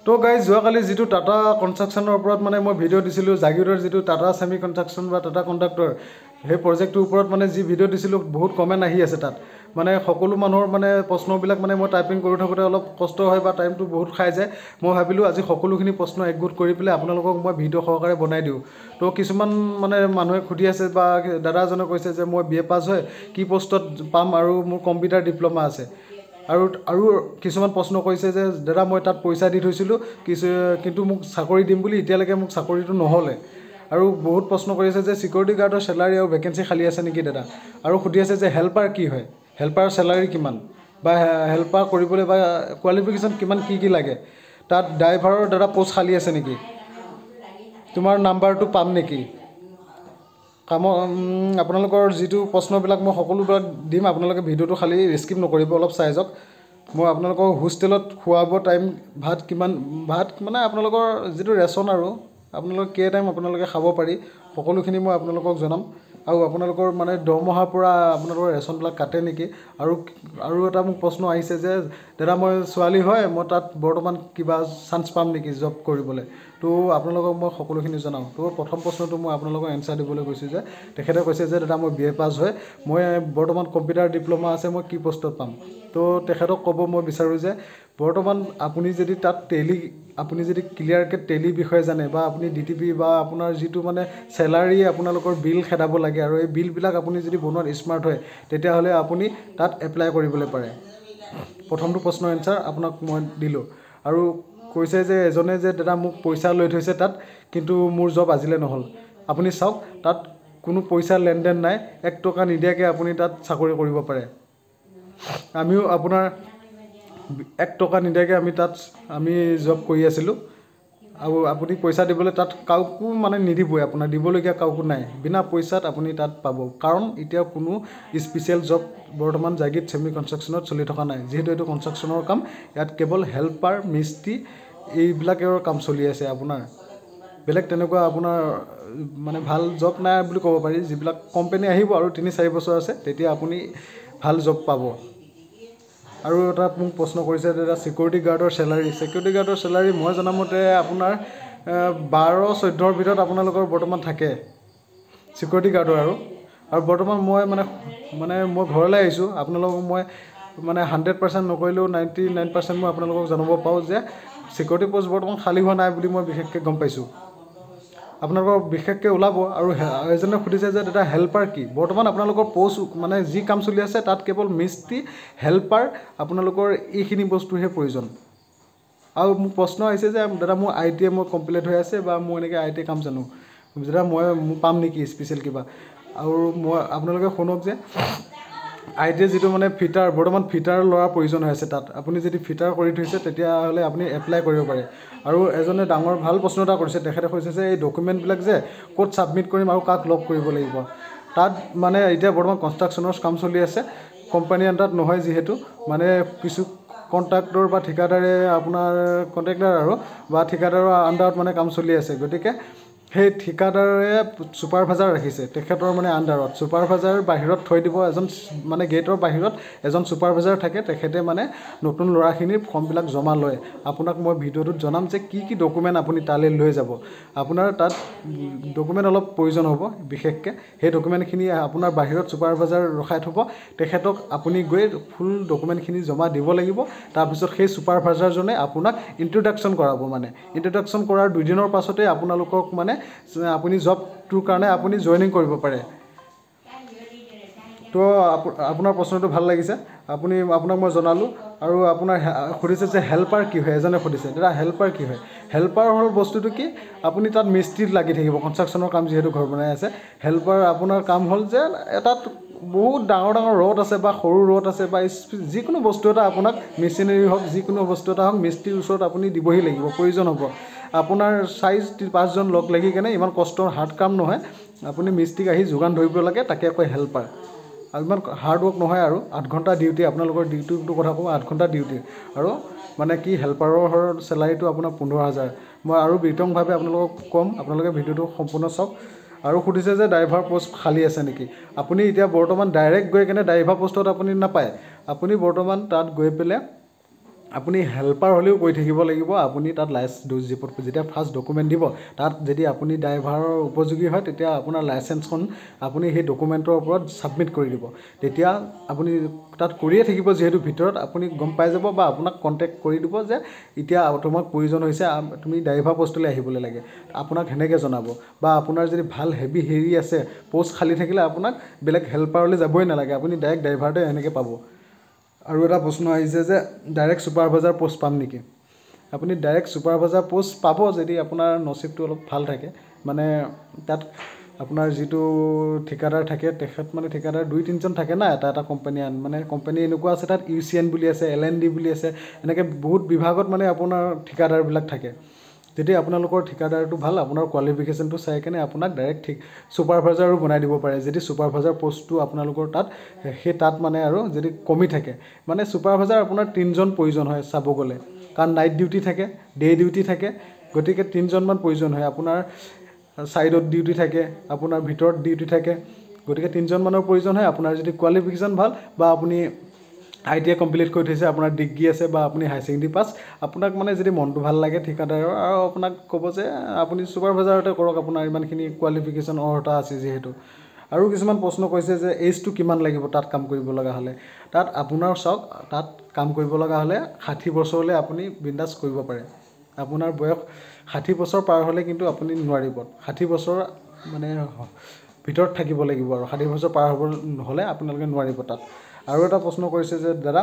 তো গাইজ যোৱাকালি যিটো টাটা কনষ্ট্ৰাকশ্যনৰ ওপৰত মানে মই ভিডিঅ' দিছিলোঁ জাগিৰৰ যিটো টাটা ছেমি কনষ্ট্ৰাকশ্যন বা টাটা কণ্ডাক্টৰ সেই প্ৰজেক্টটোৰ ওপৰত মানে যি ভিডিঅ' দিছিলোঁ বহুত কমেণ্ট আহি আছে তাত মানে সকলো মানুহৰ মানে প্ৰশ্নবিলাক মানে মই টাইপিং কৰি থাকোঁতে অলপ কষ্ট হয় বা টাইমটো বহুত খাই যায় মই ভাবিলোঁ আজি সকলোখিনি প্ৰশ্ন একগোট কৰি পেলাই আপোনালোকক মই ভিডিঅ' সহকাৰে বনাই দিওঁ তো কিছুমান মানে মানুহে সুধি আছে বা দাদা এজনে কৈছে যে মই BA পাছ হয় কি পষ্টত পাম আৰু মোৰ কম্পিউটাৰ ডিপ্ল'মা আছে আৰু কিছুমান প্ৰশ্ন কৰিছে যে দাদা মই তাত পইচা দি থৈছিলোঁ কিন্তু মোক চাকৰি দিম বুলি এতিয়ালৈকে মোক চাকৰিটো নহ'লে আৰু বহুত প্ৰশ্ন কৰিছে যে সিকিউৰিটি গাৰ্ডৰ চেলাৰী আৰু ভেকেঞ্চি খালী আছে নেকি দাদা আৰু সুধি আছে যে হেল্পাৰ কি হয় হেল্পাৰ চেলাৰী কিমান বা হেল্পাৰ কৰিবলৈ বা কোৱালিফিকেশ্যন কিমান কি লাগে তাত ড্ৰাইভাৰৰ দাদা পোষ্ট খালী আছে নেকি তোমাৰ নাম্বাৰটো পাম নেকি আপোনালোকৰ যিটো প্ৰশ্নবিলাক মই সকলোবিলাক দিম আপোনালোকে ভিডিঅ'টো খালী স্কিপ নকৰিব অলপ চাই যাওক মই আপোনালোকৰ হোষ্টেলত খোৱাব টাইম ভাত মানে আপোনালোকৰ যিটো ৰেচন আৰু আপোনালোকে কেই টাইম আপোনালোকে খাব পাৰি সকলোখিনি মই আপোনালোকক জনাম আৰু আপোনালোকৰ মানে দৰমহাৰ পৰা আপোনালোকৰ ৰেচনবিলাক কাটে নেকি আৰু এটা মোক প্ৰশ্ন আহিছে যে দাদা মই ছোৱালী হয় মই তাত বৰ্তমান কিবা চান্স পাম নেকি জব কৰিবলৈ তো আপোনালোকক মই সকলোখিনি জনাওঁ তো প্ৰথম প্ৰশ্নটো মই আপোনালোকক এনচাৰ দিবলৈ কৈছোঁ যে তেখেতে কৈছে যে দাদা মই BA পাছ হয় মই বৰ্তমান কম্পিউটাৰ ডিপ্ল'মা আছে মই কি পষ্টত পাম তো তেখেতক ক'ব মই বিচাৰোঁ যে বৰ্তমান আপুনি যদি তাত আপুনি যদি ক্লিয়াৰকৈ টেলি বিষয়ে জানে বা আপুনি DTP বা আপোনাৰ যিটো মানে চেলাৰী আপোনালোকৰ বিল খেদাব লাগে আৰু এই বিলবিলাক আপুনি যদি বনোৱাত স্মাৰ্ট হয় তেতিয়াহ'লে আপুনি তাত এপ্লাই কৰিবলৈ পাৰে প্ৰথমটো প্ৰশ্নৰ এনচাৰ আপোনাক মই দিলোঁ আৰু কৈছে যে এজনে যে দাদা মোক পইচা লৈ থৈছে তাত কিন্তু মোৰ জব আজিলৈ নহ'ল আপুনি চাওক তাত কোনো পইচা লেনদেন নাই 1 টকা নিদিয়াকৈ আপুনি তাত চাকৰি কৰিব পাৰে আমিও আপোনাৰ 1 টকা নিদিয়াকৈ আমি জব কৰি আছিলোঁ আৰু আপুনি পইচা দিবলৈ তাত কাকো মানে নিদিবই আপোনাৰ দিবলগীয়া কাকো নাই বিনা পইচাত আপুনি তাত পাব কাৰণ এতিয়া কোনো স্পেচিয়েল জব বৰ্তমান জাগিত ছেমি কনষ্ট্ৰাকশ্যনত চলি থকা নাই যিহেতু এইটো কনষ্ট্ৰাকশ্যনৰ কাম ইয়াত কেৱল হেল্পাৰ মিস্ত্ৰী এইবিলাকৰ কাম চলি আছে আপোনাৰ বেলেগ তেনেকুৱা আপোনাৰ মানে ভাল জব নাই বুলি ক'ব পাৰি যিবিলাক কোম্পানী আহিব আৰু 3-4 বছৰ আছে তেতিয়া আপুনি ভাল জব পাব আৰু এটা মোক প্ৰশ্ন কৰিছে দাদা সিকিউৰিটি গাৰ্ডৰ চেলাৰী মই জনামতে আপোনাৰ 12-14ৰ ভিতৰত আপোনালোকৰ বৰ্তমান থাকে সিকিউৰিটি গাৰ্ডৰ আৰু বৰ্তমান মই মানে মই ঘৰলৈ আহিছোঁ আপোনালোকক মই মানে 100% নকৰিলেও 99% মই আপোনালোকক জনাব পাৰোঁ যে সিকিউৰিটি পোষ্ট বৰ্তমান খালী হোৱা নাই বুলি মই বিশেষকৈ গম পাইছোঁ আপোনালোকৰ বিশেষকৈ ওলাব আৰু এজনে সুধিছে যে দাদা হেল্পাৰ কি বৰ্তমান আপোনালোকৰ পোষ্ট মানে যি কাম চলি আছে তাত কেৱল মিস্ত্ৰী হেল্পাৰ আপোনালোকৰ এইখিনি বস্তুহে প্ৰয়োজন আৰু মোক প্ৰশ্ন আহিছে যে দাদা মোৰ ITI মই কমপ্লিট হৈ আছে বা মই এনেকৈ ITI কাম জানো দাদা মই পাম নেকি স্পেচিয়েল কিবা আৰু মই আপোনালোকে শুনক যে ITI যিটো মানে ফিটাৰ বৰ্তমান ফিটাৰ ল'ৰাৰ প্ৰয়োজন হৈ আছে তাত আপুনি যদি ফিটাৰ কৰি থৈছে তেতিয়াহ'লে আপুনি এপ্লাই কৰিব পাৰে আৰু এজনে ডাঙৰ ভাল প্ৰশ্ন এটা কৰিছে তেখেতে কৈছে যে এই ডকুমেণ্টবিলাক যে ক'ত ছাবমিট কৰিম আৰু কাক লগ কৰিব লাগিব তাত মানে এতিয়া বৰ্তমান কনষ্ট্ৰাকশ্যনৰ কাম চলি আছে কোম্পানী আণ্ডাৰত নহয় যিহেতু মানে কিছু কণ্ট্ৰাক্টৰ বা ঠিকাদাৰে আপোনাৰ কণ্ট্ৰেক্টাৰ আৰু বা ঠিকাদাৰৰ আণ্ডাৰত মানে কাম চলি আছে গতিকে সেই ঠিকাদাৰে ছুপাৰভাইজাৰ ৰাখিছে তেখেতৰ মানে আণ্ডাৰত ছুপাৰভাইজাৰ বাহিৰত থৈ দিব এজন মানে গেটৰ বাহিৰত এজন ছুপাৰভাইজাৰ থাকে তেখেতে মানে নতুন ল'ৰাখিনিৰ ফৰ্মবিলাক জমা লয় আপোনাক মই ভিডিঅ'টোত জনাম যে কি ডকুমেণ্ট আপুনি তালৈ লৈ যাব আপোনাৰ তাত ডকুমেণ্ট অলপ প্ৰয়োজন হ'ব বিশেষকৈ সেই ডকুমেণ্টখিনি আপোনাৰ বাহিৰত ছুপাৰভাইজাৰ ৰখাই থ'ব তেখেতক আপুনি গৈ ফুল ডকুমেণ্টখিনি জমা দিব লাগিব তাৰপিছত সেই ছুপাৰভাইজাৰজনে আপোনাক ইণ্ট্ৰডাকশ্যন কৰাব মানে ইণ্ট্ৰডাকশ্যন কৰাৰ 2 দিনৰ পাছতে আপোনালোকক মানে আপুনি জবটোৰ কাৰণে আপুনি জইনিং কৰিব পাৰে তো আপোনাৰ প্ৰশ্নটো ভাল লাগিছে আপোনাক মই জনালোঁ আৰু আপোনাৰ সুধিছে যে হেল্পাৰ কি হয় এজনে সুধিছে দাদা হেল্পাৰ কি হয় হেল্পাৰ হ'ল বস্তুটো কি আপুনি তাত মিস্ত্ৰীত লাগি থাকিব কনষ্ট্ৰাকশ্যনৰ কাম যিহেতু ঘৰ বনাই আছে হেল্পাৰ আপোনাৰ কাম হ'ল যে এটাত বহুত ডাঙৰ ৰড আছে বা সৰু ৰড আছে বা যিকোনো বস্তু এটা আপোনাক মেচিনাৰী হওক যিকোনো বস্তু এটা হওক মিস্ত্ৰীৰ ওচৰত আপুনি দিবহি লাগিব প্ৰয়োজন হ'ব আপোনাৰ 4-5জন লগ লাগি কেনে ইমান কষ্টৰ হাৰ্ড কাম নহয় আপুনি মিস্ত্ৰীক আহি যোগান ধৰিব লাগে তাকে কয় হেল্পাৰ আৰু ইমান হাৰ্ড ৱৰ্ক নহয় আৰু 8 ঘণ্টা ডিউটি আপোনালোকৰ ডিউটিটো কথা কওঁ 8 ঘণ্টা ডিউটি আৰু মানে কি হেল্পাৰৰ চেলাৰীটো আপোনাৰ 15,000 মই আৰু বিতংভাৱে আপোনালোকক ক'ম আপোনালোকে ভিডিঅ'টো সম্পূৰ্ণ চাওক আৰু সুধিছে যে ড্ৰাইভাৰ পোষ্ট খালী আছে নেকি আপুনি এতিয়া বৰ্তমান ডাইৰেক্ট গৈ কেনে ড্ৰাইভাৰ পোষ্টত আপুনি নাপায় আপুনি বৰ্তমান তাত গৈ পেলাই আপুনি হেল্পাৰ হ'লেও কৈ থাকিব লাগিব আপুনি তাত যেতিয়া ফাৰ্ষ্ট ডকুমেণ্ট দিব তাত যদি আপুনি ড্ৰাইভাৰৰ উপযোগী হয় তেতিয়া আপোনাৰ লাইচেঞ্চখন আপুনি সেই ডকুমেণ্টৰ ওপৰত ছাবমিট কৰি দিব তেতিয়া আপুনি তাত কৰিয়ে থাকিব যিহেতু ভিতৰত আপুনি গম পাই যাব বা আপোনাক কণ্টেক্ট কৰি দিব যে এতিয়া তোমাক প্ৰয়োজন হৈছে তুমি ড্ৰাইভাৰ পোষ্টলৈ আহিবলৈ লাগে আপোনাক সেনেকৈ জনাব বা আপোনাৰ যদি ভাল হেভি হেৰি আছে পোষ্ট খালী থাকিলে আপোনাক বেলেগ হেল্পাৰলৈ যাবই নালাগে আপুনি ডাইৰেক্ট ড্ৰাইভাৰতে এনেকৈ পাব আৰু এটা প্ৰশ্ন আহিছে যে ডাইৰেক্ট ছুপাৰভাইজাৰ পোষ্ট পাম নেকি আপুনি ডাইৰেক্ট ছুপাৰভাইজাৰ পোষ্ট পাব যদি আপোনাৰ নচিবটো অলপ ভাল থাকে মানে তাত আপোনাৰ যিটো ঠিকাদাৰ থাকে তেখেত মানে ঠিকাদাৰ 2-3জন থাকে না এটা কোম্পানী মানে কোম্পানী এনেকুৱা আছে তাত UCN বুলি আছে LND বুলি আছে এনেকৈ বহুত বিভাগত মানে আপোনাৰ ঠিকাদাৰবিলাক থাকে যদি আপোনালোকৰ ঠিকাদাৰটো ভাল আপোনাৰ কোৱালিফিকেশ্যনটো চাই কেনে আপোনাক ডাইৰেক্ট ছুপাৰভাইজাৰো বনাই দিব পাৰে যদি ছুপাৰভাইজাৰ পোষ্টটো আপোনালোকৰ তাত মানে আৰু যদি কমি থাকে মানে ছুপাৰভাইজাৰ আপোনাৰ 3জন প্ৰয়োজন হয় চাব গ'লে কাৰণ নাইট ডিউটি থাকে ডে ডিউটি থাকে গতিকে 3জনমান প্ৰয়োজন হয় আপোনাৰ ছাইডত ডিউটি থাকে আপোনাৰ ভিতৰত ডিউটি থাকে গতিকে 3জনমানৰ প্ৰয়োজন হয় আপোনাৰ যদি কোৱালিফিকেশ্যন ভাল বা আপুনি ITI কমপ্লিট কৰি থৈছে আপোনাৰ ডিগ্ৰী আছে বা আপুনি হাই ছেকেণ্ডেৰী পাছ আপোনাক মানে যদি মনটো ভাল লাগে ঠিকাদাৰৰ আৰু আপোনাক ক'ব যে আপুনি ছুপাৰভাইজাৰতে কৰক আপোনাৰ ইমানখিনি কোৱালিফিকেশ্যন অৰ্হতা আছে যিহেতু আৰু কিছুমান প্ৰশ্ন কৈছে যে এজটো কিমান লাগিব তাত কাম কৰিব লগা হ'লে তাত আপোনাৰ চাওক তাত কাম কৰিব লগা হ'লে 60 বছৰলৈ আপুনি বিন্দাছ কৰিব পাৰে আপোনাৰ বয়স 60 বছৰ পাৰ হ'লে কিন্তু আপুনি নোৱাৰিব 60 বছৰ মানে ভিতৰত থাকিব লাগিব আৰু 60 বছৰ পাৰ হ'ব হ'লে আপোনালোকে নোৱাৰিব তাত আৰু এটা প্ৰশ্ন কৰিছে যে দাদা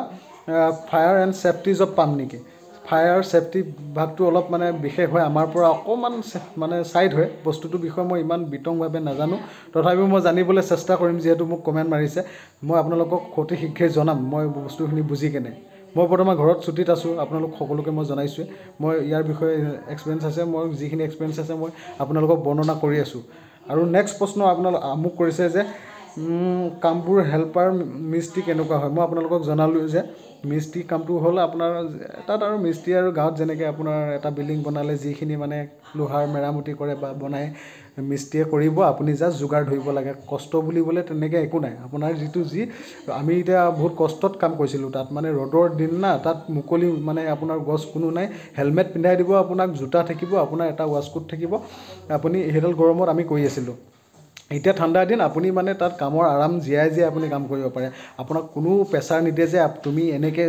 ফায়াৰ এণ্ড ছেফটি জব পাম নেকি ফায়াৰ ছেফটি ভাগটো অলপ মানে বিশেষ হয় আমাৰ পৰা অকণমান মানে ছাইড হয় বস্তুটোৰ বিষয়ে মই ইমান বিতংভাৱে নাজানো তথাপিও মই জানিবলৈ চেষ্টা কৰিম যিহেতু মোক কমেণ্ট মাৰিছে মই আপোনালোকক অতি শীঘ্ৰে জনাম মই বস্তুখিনি বুজি কেনে মই বৰ্তমান ঘৰত ছুটীত আছোঁ আপোনালোক সকলোকে মই জনাইছোঁৱে মই ইয়াৰ বিষয়ে এক্সপিৰিয়েঞ্চ আছে মই যিখিনি এক্সপিৰিয়েঞ্চ আছে মই আপোনালোকক বৰ্ণনা কৰি আছোঁ আৰু নেক্সট প্ৰশ্ন মোক কৰিছে যে কামবোৰ হেল্পাৰ মিস্ত্ৰী কেনেকুৱা হয় মই আপোনালোকক জনালোঁ যে মিস্ত্ৰী কামটো হ'ল আপোনাৰ তাত আৰু মিস্ত্ৰী আৰু গাঁৱত যেনেকৈ আপোনাৰ এটা বিল্ডিং বনালে যিখিনি মানে লোহাৰ মেৰামতি কৰে বা বনাই মিস্ত্ৰীয়ে কৰিব আপুনি জাষ্ট যোগাৰ ধৰিব লাগে কষ্ট বুলিবলৈ তেনেকৈ একো নাই আপোনাৰ আমি এতিয়া বহুত কষ্টত কাম কৰিছিলোঁ তাত মানে ৰ'দৰ দিন না তাত মুকলি মানে আপোনাৰ গছ কোনো নাই হেলমেট পিন্ধাই দিব আপোনাক জোতা থাকিব আপোনাৰ এটা ৱাছকোট থাকিব আপুনি সেইডাল গৰমত আমি কৰি আছিলোঁ এতিয়া ঠাণ্ডাৰ দিন আপুনি মানে তাত কামৰ আৰাম জীয়াই আপুনি কাম কৰিব পাৰে আপোনাক কোনো প্ৰেছাৰ নিদিয়ে যে তুমি এনেকৈ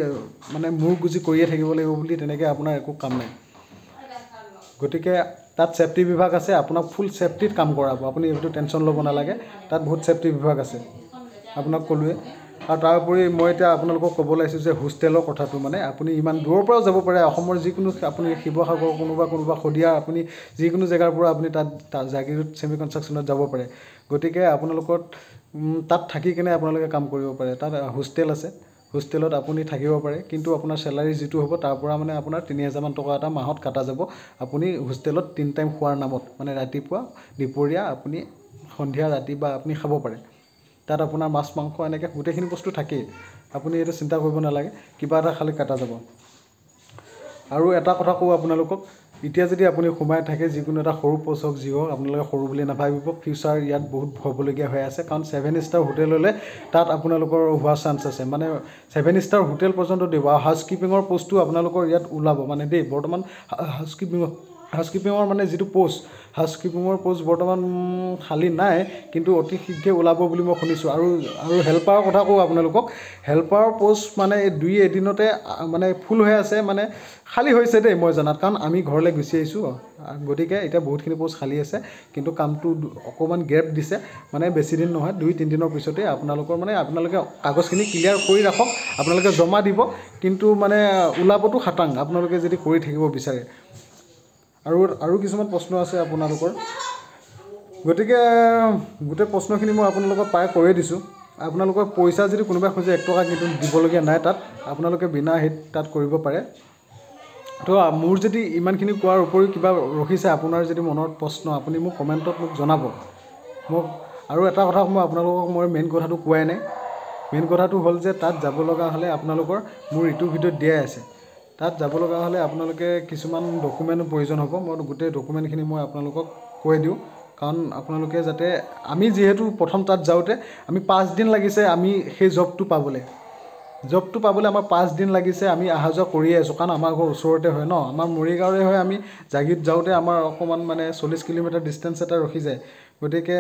মানে মূৰ গুজি কৰিয়ে থাকিব লাগিব বুলি তেনেকৈ আপোনাৰ একো কাম নাই গতিকে তাত ছেফটি বিভাগ আছে আপোনাক ফুল ছেফটিত কাম কৰাব আপুনি এইটো টেনশ্যন ল'ব নালাগে তাত বহুত ছেফটি বিভাগ আছে আপোনাক ক'লোৱে আৰু তাৰ উপৰি মই এতিয়া আপোনালোকক ক'ব লাগিছোঁ যে হোষ্টেলৰ কথাটো মানে আপুনি ইমান দূৰৰ পৰাও যাব পাৰে অসমৰ যিকোনো আপুনি শিৱসাগৰ কোনোবা শদিয়া আপুনি যিকোনো জেগাৰ পৰা আপুনি তাত জাগিৰোড ছেমি কনষ্ট্ৰাকশ্যনত যাব পাৰে গতিকে আপোনালোকৰ তাত থাকি কেনে আপোনালোকে কাম কৰিব পাৰে তাত হোষ্টেল আছে হোষ্টেলত আপুনি থাকিব পাৰে কিন্তু আপোনাৰ চেলাৰী যিটো হ'ব তাৰ পৰা মানে আপোনাৰ 3000 মান টকা এটা মাহত কাটা যাব আপুনি হোষ্টেলত 3 টাইম খোৱাৰ নামত মানে ৰাতিপুৱা দুপৰীয়া আপুনি সন্ধিয়া ৰাতি বা আপুনি খাব পাৰে তাত আপোনাৰ মাছ মাংস এনেকৈ গোটেইখিনি বস্তু থাকেই আপুনি এইটো চিন্তা কৰিব নালাগে কিবা এটা খালি কাটা যাব আৰু এটা কথা কওঁ আপোনালোকক এতিয়া যদি আপুনি সোমাই থাকে যিকোনো এটা সৰু পোষ্ট হওক যি হওক আপোনালোকে সৰু বুলি নাভাবিব ফিউচাৰ ইয়াত বহুত হ'বলগীয়া হৈ আছে কাৰণ 7 ষ্টাৰ হোটেল হ'লে তাত আপোনালোকৰ হোৱা চান্স আছে মানে 7 ষ্টাৰ হোটেল পৰ্যন্ত দিব আৰু হাউচকিপিঙৰ পোষ্টটো আপোনালোকৰ ইয়াত ওলাব মানে দেই বৰ্তমান হাউচকিপিঙৰ মানে যিটো পোষ্ট হাউচকিপিঙৰ পোষ্ট বৰ্তমান খালী নাই কিন্তু অতি শীঘ্ৰে ওলাব বুলি মই শুনিছোঁ আৰু হেল্পাৰৰ কথা কওঁ আপোনালোকক হেল্পাৰৰ পোষ্ট মানে 2 এদিনতে মানে ফুল হৈ আছে মানে খালী হৈছে দেই মই জনাত কাৰণ আমি ঘৰলৈ গুচি আহিছোঁ গতিকে এতিয়া বহুতখিনি পোষ্ট খালী আছে কিন্তু কামটো অকণমান গেপ দিছে মানে বেছি দিন নহয় 2-3 দিনৰ পিছতে আপোনালোকে কাগজখিনি ক্লিয়াৰ কৰি ৰাখক আপোনালোকে জমা দিব কিন্তু মানে ওলাবতো খাটাং আপোনালোকে যদি কৰি থাকিব বিচাৰে আৰু কিছুমান প্ৰশ্ন আছে আপোনালোকৰ গতিকে গোটেই প্ৰশ্নখিনি মই আপোনালোকক প্ৰায় কৈয়ে দিছোঁ আপোনালোকৰ পইচা যদি কোনোবাই খোজে 1 টকা কিন্তু দিবলগীয়া নাই তাত আপোনালোকে বিনা হেৰিত তাত কৰিব পাৰে তো মোৰ যদি ইমানখিনি কোৱাৰ উপৰিও কিবা ৰখিছে আপোনাৰ যদি মনত প্ৰশ্ন আপুনি মোক কমেণ্টত মোক জনাব আৰু এটা কথা মই আপোনালোকক মেইন কথাটো কোৱাই নাই মেইন কথাটো হ'ল যে তাত যাব লগা হ'লে আপোনালোকৰ মোৰ ইটো ভিডিঅ'ত দিয়াই আছে তাত যাব লগা হ'লে আপোনালোকে কিছুমান ডকুমেণ্টৰ প্ৰয়োজন হ'ব মই গোটেই ডকুমেণ্টখিনি মই আপোনালোকক কৈ দিওঁ কাৰণ আপোনালোকে যাতে আমি যিহেতু প্ৰথম তাত যাওঁতে আমি 5 দিন লাগিছে আমি সেই জবটো পাবলৈ জবটো পাবলৈ আমাৰ 5 দিন লাগিছে আমি অহা যোৱা কৰিয়ে আছোঁ কাৰণ আমাৰ ঘৰ ওচৰতে হয় ন আমাৰ মৰিগাঁৱৰে হয় আমি জাগীত যাওঁতে আমাৰ অকণমান মানে 40 কিলোমিটাৰ ডিষ্টেঞ্চ এটা ৰখি যায় গতিকে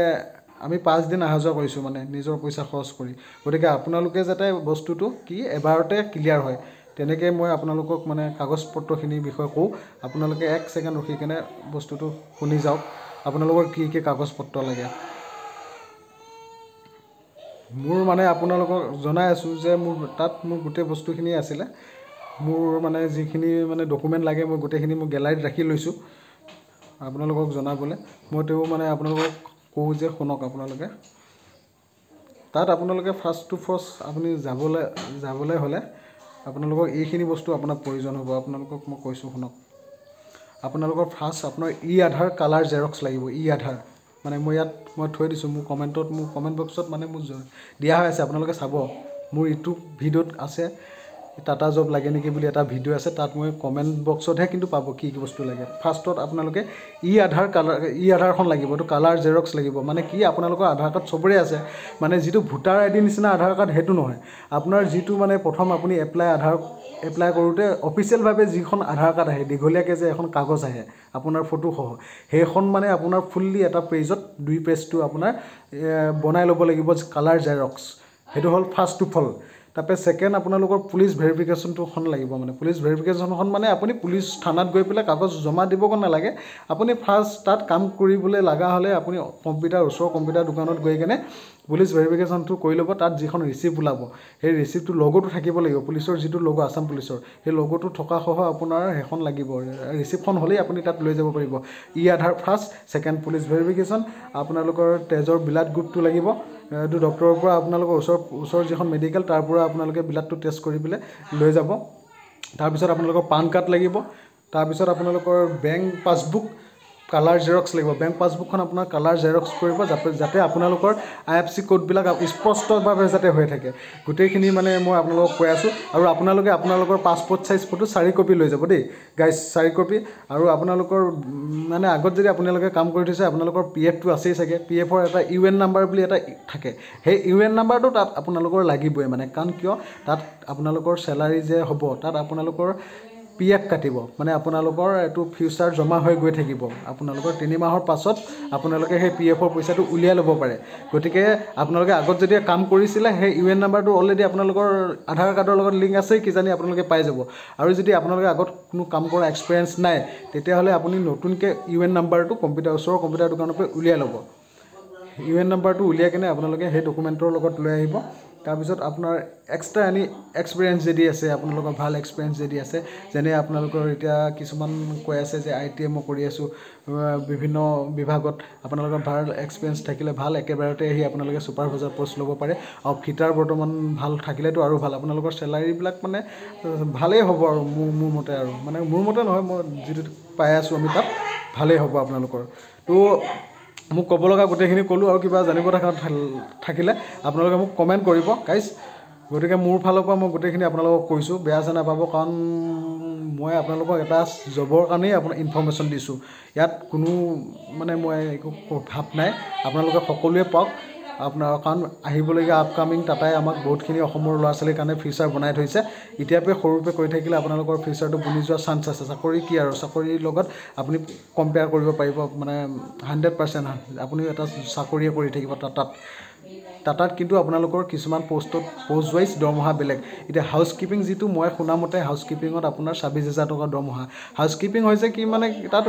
আমি 5 দিন অহা যোৱা কৰিছোঁ মানে নিজৰ পইচা খৰচ কৰি গতিকে আপোনালোকে যাতে বস্তুটো কি এবাৰতে ক্লিয়াৰ হয় তেনেকৈ মই আপোনালোকক মানে কাগজ পত্ৰখিনিৰ বিষয়ে কওঁ আপোনালোকে 1 ছেকেণ্ড ৰখি কেনে বস্তুটো শুনি যাওক আপোনালোকৰ কি কি কাগজ পত্ৰ লাগে মোৰ মানে আপোনালোকক জনাই আছোঁ যে মোৰ গোটেই বস্তুখিনি আছিলে মোৰ মানে যিখিনি মানে ডকুমেণ্ট লাগে মই গোটেইখিনি মোৰ গেলাৰীত ৰাখি লৈছোঁ আপোনালোকক জনাবলৈ মই তেও মানে আপোনালোকক কওঁ যে শুনক আপোনালোকে তাত আপোনালোকে ফাৰ্ষ্ট টু ফাৰ্ষ্ট আপুনি যাবলৈ হ'লে আপোনালোকক এইখিনি বস্তু আপোনাক প্ৰয়োজন হ'ব আপোনালোকক মই কৈছোঁ শুনক আপোনালোকৰ ফাৰ্ষ্ট আপোনাৰ আধাৰ কালাৰ জেৰক্স লাগিব আধাৰ মানে মই ইয়াত মই থৈ দিছোঁ মোৰ কমেণ্ট বক্সত মানে মোৰ দিয়া হৈ আছে আপোনালোকে চাব মোৰ ইটো ভিডিঅ'ত আছে টাটা জব লাগে নেকি বুলি এটা ভিডিঅ' আছে তাত মই কমেণ্ট বক্সতহে কিন্তু পাব কি কি বস্তু লাগে ফাৰ্ষ্টত আপোনালোকে আধাৰখন লাগিব এইটো কালাৰ জেৰক্স লাগিব মানে কি আপোনালোকৰ আধাৰ কাৰ্ড চবৰে আছে মানে যিটো ভোটাৰ আইডি নিচিনা আধাৰ কাৰ্ড সেইটো নহয় আপোনাৰ যিটো মানে প্ৰথম আপুনি এপ্লাই কৰোঁতে অফিচিয়েলভাৱে যিখন আধাৰ কাৰ্ড আহে দীঘলীয়াকৈ যে এখন কাগজ আহে আপোনাৰ ফটোসহ সেইখন মানে আপোনাৰ ফুল্লি এটা পেজত 2 পেজটো আপোনাৰ বনাই ল'ব লাগিব কালাৰ জেৰক্স সেইটো হ'ল ফাৰ্ষ্ট টু ফল তাৰপৰা ছেকেণ্ড আপোনালোকৰ পুলিচ ভেৰিফিকেশ্যনটোখন লাগিব মানে পুলিচ ভেৰিফিকেশ্যনখন মানে আপুনি পুলিচ থানাত গৈ পেলাই কাগজ জমা দিবগৈ নালাগে আপুনি ফাৰ্ষ্ট তাত কাম কৰিবলৈ লগা হ'লে আপুনি ওচৰৰ কম্পিউটাৰ দোকানত গৈ কেনে পুলিচ ভেৰিফিকেশ্যনটো কৰি ল'ব তাত যিখন ৰিচিপ্ট ওলাব সেই ৰিচিপ্টটো লগোটো থাকিব লাগিব পুলিচৰ যিটো লগো আছাম পুলিচৰ সেই লগোটো থকাসহ আপোনাৰ সেইখন লাগিব ৰিচিপ্টখন হ'লেই আপুনি তাত লৈ যাব পাৰিব আধাৰ ফাৰ্ষ্ট ছেকেণ্ড পুলিচ ভেৰিফিকেশ্যন আপোনালোকৰ তেজৰ ব্লাড গ্ৰুপটো লাগিব এইটো ডক্টৰৰ পৰা আপোনালোকৰ ওচৰ যিখন মেডিকেল তাৰ পৰা আপোনালোকে ব্লাডটো টেষ্ট কৰি পেলাই লৈ যাব তাৰপিছত আপোনালোকৰ পান কাৰ্ড লাগিব তাৰপিছত আপোনালোকৰ বেংক পাছবুক কালাৰ জেৰক্স লাগিব বেংক পাছবুকখন আপোনাৰ কালাৰ জেৰক্স কৰিব যাতে আপোনালোকৰ IFC কোডবিলাক স্পষ্টভাৱে যাতে হৈ থাকে গোটেইখিনি মানে মই আপোনালোকক কৈ আছোঁ আৰু আপোনালোকে আপোনালোকৰ পাছপোৰ্ট সাইজ ফটো 4 কপি লৈ যাব দেই গাইজ 4 কপি আৰু আপোনালোকৰ মানে আগত যদি আপোনালোকে কাম কৰি থৈছে আপোনালোকৰ PFটো আছেই চাগে PFৰ এটা UN নাম্বাৰ বুলি এটা থাকে সেই UN নাম্বাৰটো তাত আপোনালোকৰ লাগিবই মানে কাৰণ কিয় তাত আপোনালোকৰ স্যালাৰি যে হ'ব তাত আপোনালোকৰ PF কাটিব মানে আপোনালোকৰ এটো ফিউচাৰ জমা হৈ গৈ থাকিব আপোনালোকৰ 3 মাহৰ পাছত আপোনালোকে সেই PFৰ পইচাটো উলিয়াই ল'ব পাৰে গতিকে আপোনালোকে আগত যদি কাম কৰিছিলে সেই UN নাম্বাৰটো অলৰেডি আপোনালোকৰ আধাৰ কাৰ্ডৰ লগত লিংক আছে কিজানি আপোনালোকে পাই যাব আৰু যদি আপোনালোকে আগত কোনো কাম কৰা এক্সপেৰিয়েন্স নাই তেতিয়াহ'লে আপুনি নতুনকৈ UN নাম্বাৰটো ওচৰৰ কম্পিউটাৰ দোকানৰ পৰা উলিয়াই ল'ব UN নাম্বাৰটো উলিয়াই কেনে আপোনালোকে সেই ডকুমেণ্টৰ লগত লৈ আহিব তাৰপিছত আপোনাৰ এক্সট্ৰা এনি এক্সপেৰিয়েন্স যদি আছে আপোনালোকৰ ভাল এক্সপেৰিয়েন্স যদি আছে যেনে আপোনালোকৰ এতিয়া কিছুমান কৈ আছে যে ITM কৰি আছোঁ বিভিন্ন বিভাগত আপোনালোকৰ ভাল এক্সপেৰিয়েন্স থাকিলে ভাল একেবাৰতে আহি আপোনালোকে সুপাৰভাইজাৰ পোষ্ট ল'ব পাৰে আৰু ফিটাৰ বৰ্তমান ভাল থাকিলেতো আৰু ভাল আপোনালোকৰ স্যালাৰিবিলাক মানে ভালেই হ'ব আৰু মোৰ মতে আৰু মানে মোৰ মতে নহয় মই যিটো পাই আছোঁ আমি তাত ভালেই হ'ব আপোনালোকৰ তো মোক ক'ব লগা গোটেইখিনি ক'লোঁ আৰু কিবা জানিব থাকিলে আপোনালোকে মোক কমেণ্ট কৰিব গাইজ গতিকে মোৰ ফালৰ পৰা মই গোটেইখিনি আপোনালোকক কৈছোঁ বেয়া চেয়া নাপাব কাৰণ মই আপোনালোকক এটা জবৰ কাৰণেই আপোনাক ইনফৰমেশ্যন দিছোঁ ইয়াত কোনো মানে মই একো ভাৱ নাই আপোনালোকে সকলোৱে পাওক আপোনাৰ কাৰণ আহিবলগীয়া আপকামিং টাটাই আমাক বহুতখিনি অসমৰ ল'ৰা ছোৱালীৰ কাৰণে ফিউচাৰ বনাই থৈছে এতিয়াপে সৰুপে কৰি থাকিলে আপোনালোকৰ ফিউচাৰটো বনি যোৱা চান্স আছে চাকৰি কি আৰু চাকৰিৰ লগত আপুনি কম্পেয়াৰ কৰিব পাৰিব মানে 100% আপুনি এটা চাকৰিয়ে কৰি থাকিব টাটাত কিন্তু আপোনালোকৰ কিছুমান পোষ্ট ৱাইজ দৰমহা বেলেগ এতিয়া হাউচকিপিং যিটো মই শুনামতে হাউচকিপিঙত আপোনাৰ 26,000 টকা দৰমহা হাউচকিপিং হৈছে কি মানে তাত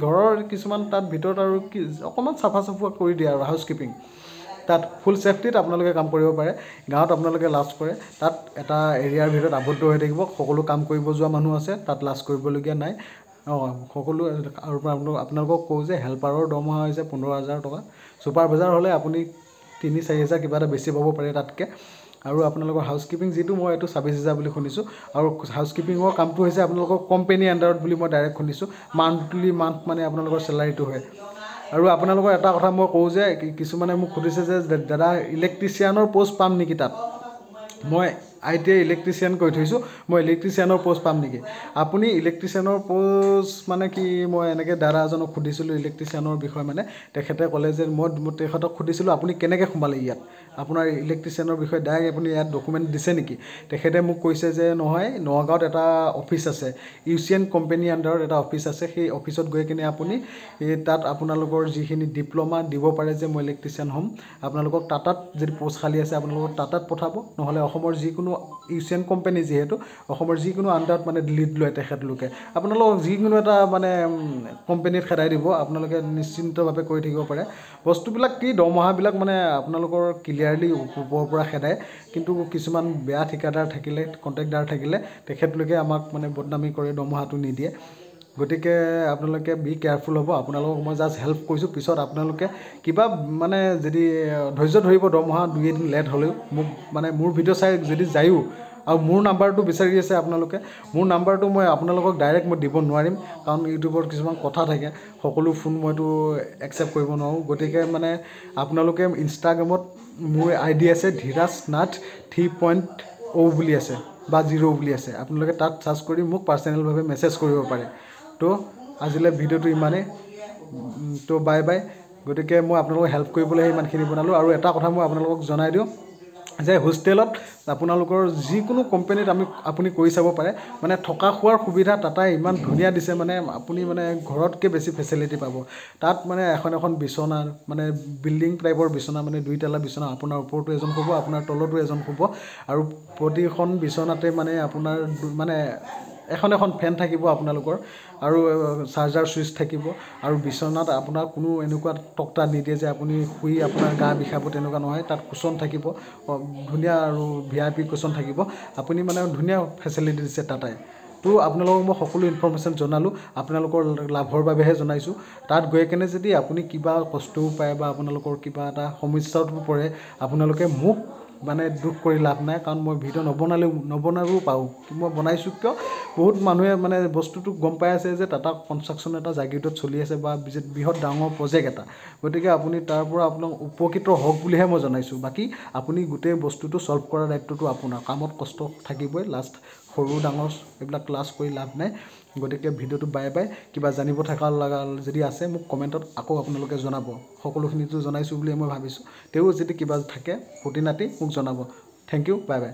ঘৰৰ কিছুমান তাত ভিতৰত আৰু কি অকণমান চাফা কৰি দিয়ে আৰু হাউচকিপিং তাত ফুল সেফটিত আপোনালোকে কাম কৰিব পাৰে গাঁৱত আপোনালোকে লাজ কৰে তাত এটা এৰিয়াৰ ভিতৰত আবদ্ধ হৈ থাকিব সকলো কাম কৰিব যোৱা মানুহ আছে তাত লাজ কৰিবলগীয়া নাই সকলো আৰু আপোনালোকক কওঁ যে হেল্পাৰৰ দৰমহা হৈছে 15,000 টকা সুপাৰভাইজাৰ হ'লে আপুনি 3-4,000 কিবা এটা বেছি পাব পাৰে তাতকৈ আৰু আপোনালোকৰ হাউচকিপিং যিটো মই এইটো 26,000 বুলি শুনিছোঁ আৰু হাউচকিপিঙৰ কামটো হৈছে আপোনালোকৰ কোম্পানী আণ্ডাৰত বুলি মই ডাইৰেক্ট শুনিছোঁ মান্থ মানে আপোনালোকৰ চেলাৰিটো হয় আৰু আপোনালোকৰ এটা কথা মই কওঁ যে কিছুমানে মোক সুধিছে যে দাদা ইলেক্ট্ৰিচিয়ানৰ পোষ্ট পাম নেকি তাত মই ITI ইলেক্ট্ৰিচিয়ান কৰি থৈছোঁ, মই ইলেক্ট্ৰিচিয়ানৰ প'ষ্ট পাম নেকি? আপুনি ইলেক্ট্ৰিচিয়ানৰ প'ষ্ট মানে কি, মই এনেকৈ দাদা এজনক সুধিছিলোঁ ইলেক্ট্ৰিচিয়ানৰ বিষয়ে, মানে তেখেতে ক'লে যে মই তেখেতক সুধিছিলোঁ আপুনি কেনেকৈ সোমালে ইয়াত, আপোনাৰ ইলেক্ট্ৰিচিয়ানৰ বিষয়ে ডাইৰেক্ট আপুনি ইয়াত ডকুমেণ্ট দিছে নেকি? তেখেতে মোক কৈছে যে নহয়, নগাঁৱত এটা অফিচ আছে, ইউচিয়ান কোম্পানীৰ আণ্ডাৰত এটা অফিচ আছে, সেই অফিচত গৈ কিনে আপুনি তাত আপোনালোকৰ যিখিনি ডিপ্ল'মা দিব পাৰে যে মই ইলেক্ট্ৰিচিয়ান হ'ম, আপোনালোকক টাটাত যদি প'ষ্ট খালী আছে আপোনালোকক টাটাত পঠাব, নহ'লে অসমৰ যিকোনো ইউচিয়ান কোম্পানী, যিহেতু অসমৰ যিকোনো আণ্ডাৰত মানে লিড লয় তেখেতলোকে, আপোনালোকক যিকোনো এটা মানে কোম্পানীত খেদাই দিব, আপোনালোকে নিশ্চিন্তভাৱে কৰি থাকিব পাৰে। বস্তুবিলাক কি, দৰমহাবিলাক মানে আপোনালোকৰ ক্লিয়াৰলি ওপৰৰ পৰা খেদায়, কিন্তু কিছুমান বেয়া ঠিকাদাৰ থাকিলে, কণ্ট্ৰেক্টদাৰ থাকিলে তেখেতলোকে আমাক মানে বদনামী কৰে, দৰমহাটো নিদিয়ে। গতিকে আপোনালোকে বি কেয়াৰফুল হ'ব। আপোনালোকক মই জাষ্ট হেল্প কৰিছোঁ, পিছত আপোনালোকে কিবা মানে যদি ধৈৰ্য ধৰিব, দৰমহা 2 এদিন লেট হ'লেও মোক মানে মোৰ ভিডিঅ' চাই যদি যায়ো, আৰু মোৰ নাম্বাৰটো বিচাৰি আছে আপোনালোকে, মোৰ নাম্বাৰটো মই আপোনালোকক ডাইৰেক্ট মই দিব নোৱাৰিম, কাৰণ ইউটিউবত কিছুমান কথা থাকে, সকলো ফোন মইতো একচেপ্ট কৰিব নোৱাৰোঁ। গতিকে মানে আপোনালোকে ইনষ্টাগ্ৰামত মোৰ ID আছে ধীৰাজ নাথ 3.0 বুলি আছে বা 0 বুলি আছে, আপোনালোকে তাত চাৰ্চ কৰি মোক পাৰ্চনেলভাৱে মেছেজ কৰিব পাৰে। তো আজিলৈ ভিডিঅ'টো ইমানেই, তো বাই বাই। গতিকে মই আপোনালোকক হেল্প কৰিবলৈ ইমানখিনি বনালোঁ। আৰু এটা কথা মই আপোনালোকক জনাই দিওঁ যে হোষ্টেলত আপোনালোকৰ যিকোনো কোম্পানীত আপুনি কৰি চাব পাৰে, মানে থকা খোৱাৰ সুবিধা টাটাই ইমান ধুনীয়া দিছে, মানে আপুনি মানে ঘৰতকৈ বেছি ফেচিলিটি পাব তাত। মানে এখন বিচনা, মানে বিল্ডিং টাইপৰ বিচনা, মানে 2 তলা বিচনা, আপোনাৰ ওপৰতো এজন শুব, আপোনাৰ তলতো এজন শুব, আৰু প্ৰতিখন বিচনাতে মানে আপোনাৰ মানে এখন ফেন থাকিব আপোনালোকৰ, আৰু চাৰ্জাৰ চুইচ থাকিব, আৰু বিচনাত আপোনাৰ কোনো এনেকুৱা তক্তা নিদিয়ে যে আপুনি শুই আপোনাৰ গা বিষাব, তেনেকুৱা নহয়। তাত কুচন থাকিব, ধুনীয়া, আৰু VIP কুচন থাকিব, আপুনি মানে ধুনীয়া ফেচিলিটি দিছে টাটাই। তো আপোনালোকক মই সকলো ইনফৰ্মেশ্যন জনালোঁ, আপোনালোকৰ লাভৰ বাবেহে জনাইছোঁ। তাত গৈ কেনে যদি আপুনি কিবা কষ্টও পায় বা আপোনালোকৰ কিবা এটা সমস্যাতো পৰে, আপোনালোকে মোক মানে দুখ কৰি লাভ নাই, কাৰণ মই ভিডিঅ' নবনালেও পাওঁ, মই বনাইছোঁ কিয়, বহুত মানুহে মানে বস্তুটো গম পাই আছে যে টাটা কনষ্ট্ৰাকশ্যন এটা জাগিৰোডত চলি আছে, বা বৃহৎ ডাঙৰ প্ৰজেক্ট এটা। গতিকে আপুনি তাৰ পৰা আপোনাক উপকৃত হওক বুলিহে মই জনাইছোঁ। বাকী আপুনি গোটেই বস্তুটো ছল্ভ কৰাৰ দায়িত্বটো আপোনাৰ, কামত কষ্ট থাকিবই, লাষ্ট সৰু ডাঙৰ এইবিলাক ক্লাছ কৰি লাভ নাই। গতিকে ভিডিঅ'টো বাই বাই। কিবা জানিব থকা লগা যদি আছে মোক কমেণ্টত আকৌ আপোনালোকে জনাব, সকলোখিনিতো জনাইছোঁ বুলি মই ভাবিছোঁ, তেও যদি কিবা থাকে খুঁটি নাটি মোক জনাব। Thank you, bye by.